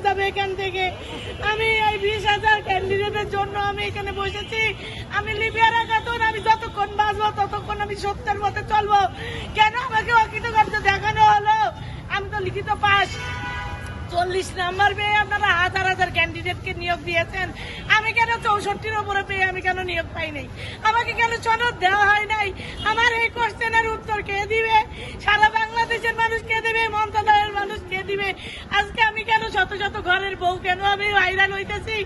যাবে এখান থেকে। আমি এই 20,000 ক্যান্ডিডেটের জন্য আমি এখানে বসেছি। আমি লিবিয়ার খাতুন, আমি যতক্ষণ বাঁচবো ততক্ষণ আমি সত্যের পথে চলবো। কেন আমাকে অকৃতকার্য দেখানো হলো? আমি তো লিখিত পাস 40 নাম্বার পেয়ে আপনারা হাজার হাজার ক্যান্ডিডেটকে নিয়োগ দিয়েছেন। আমি কেন 64-র উপরে পেয়ে আমি কেন নিয়োগ পাই নাই? আমাকে কেন সনদ দেওয়া হয় নাই? আমার এই কোশ্চেনের উত্তর কে দিবে? সারা বাংলাদেশের মানুষ কে দিবে? মন্ত্রণালয়ের মানুষ কে দিবে? আজকে আমি কেন শত শত ঘরের বউ কেন আমি ভাইরাল হইতেছি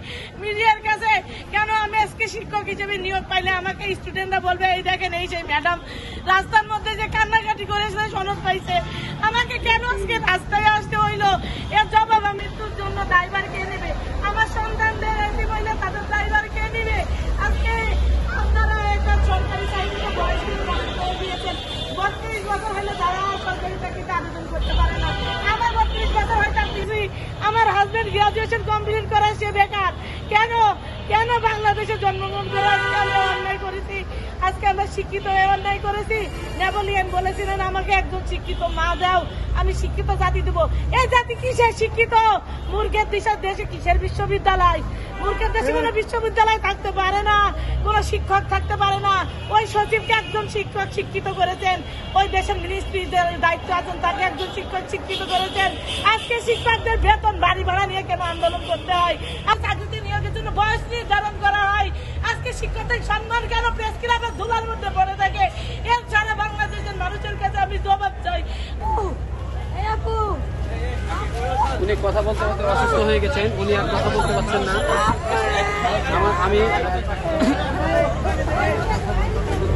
মিডিয়ার কাছে? কেন আমি আজকে শিক্ষক হিসেবে নিয়োগ পাইলে আমাকে স্টুডেন্টরা বলবে এই দেখেন এই সেই ম্যাডাম রাস্তার মধ্যে যে কান্নাকাটি করেছে সনদ পাইছে। আমাকে কেন আজকে রাস্তায় আসতে হইলো? এর জবাব মৃত্যুর জন্য ড্রাইভার কে নেবে? আমার সন্তানদের এসে বললে তাদের ড্রাইভার কে নেবে? আজকে আপনারা একটা সরকারি চাকরিতে বয়স দিয়েছেন। 32 বছর হলে তারা সরকারি চাকরিতে আবেদন করতে পারে না। আমার 32 বছর হয়তো আমার হাজবেন্ড গ্রাজুয়েশন কমপ্লিট করে সে বেকার। কেন কেন বাংলাদেশে জন্মগ্রহণ করে আমরা অন্যায় করেছি? আজকে আমরা শিক্ষিত হয়ে অন্যায় করেছি। নেপোলিয়ন বলেছিলেন আমাকে একজন শিক্ষিত মা দাও, আমি শিক্ষিত জাতি দেবো। এই জাতি কিসের শিক্ষিত? মূর্খের দেশে কিসের বিশ্ববিদ্যালয়? মূর্খের দেশে কোনো বিশ্ববিদ্যালয় থাকতে পারে না, কোনো শিক্ষক থাকতে পারে না। ওই সচিবকে একজন শিক্ষক শিক্ষিত করেছেন, ওই দেশের মিনিস্ট্রিদের দায়িত্ব আছেন তাকে একজন শিক্ষক শিক্ষিত করেছেন। আজকে শিক্ষকদের বেতন বাড়ি ভাড়া নিয়ে কেন আন্দোলন করতে হয়? আর চাকরিতে নিয়োগের জন্য বয়স নির্ধারণ করা হয়। আজকে শিক্ষকদের সম্মান কেন প্রেস ক্লাবের ধুলার মধ্যে পড়ে থাকে? এর সারা বাংলাদেশের মানুষের কাছে আমি জবাব চাই। উনি কথা বলতে বলতে অসুস্থ হয়ে গেছেন, উনি আর কথা বলতে পারছেন না। আমি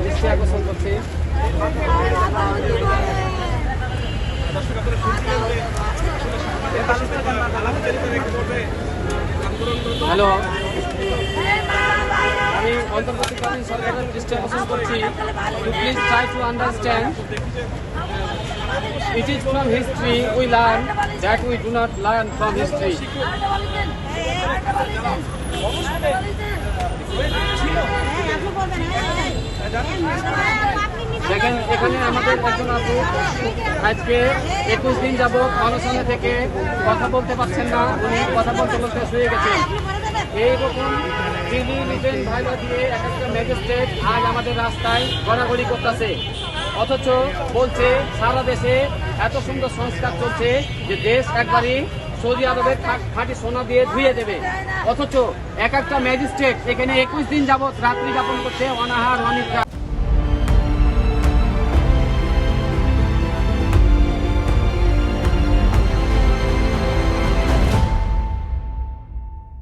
দৃষ্টি আকর্ষণ করছি। হ্যালো, আমি অন্তর্বর্তীকালীন সরকারের দৃষ্টি আকর্ষণ করছি। Please try to understand. It is from history we learn that we do not learn from history. দেখেন এখানে আমাদের একজন আপু আজকে 21 দিন যাবত অনশনে থেকে কথা বলতে পারছেন না। উনি কথা বলতে বলতে শুয়ে গেছেন। এইরকম দিল্লি রিটেন ভাইবা দিয়ে এক একটা ম্যাজিস্ট্রেট আজ আমাদের রাস্তায় গড়াগড়ি করতেছে। অথচ বলছে সারা দেশে এত সুন্দর সংস্কার চলছে যে দেশ একবারই সৌদি আরবের খাঁটি সোনা দিয়ে ধুয়ে দেবে। অথচ এক একটা ম্যাজিস্ট্রেট এখানে 21 দিন যাবত রাত্রি যাপন করছে অনাহার অনিদ্রা।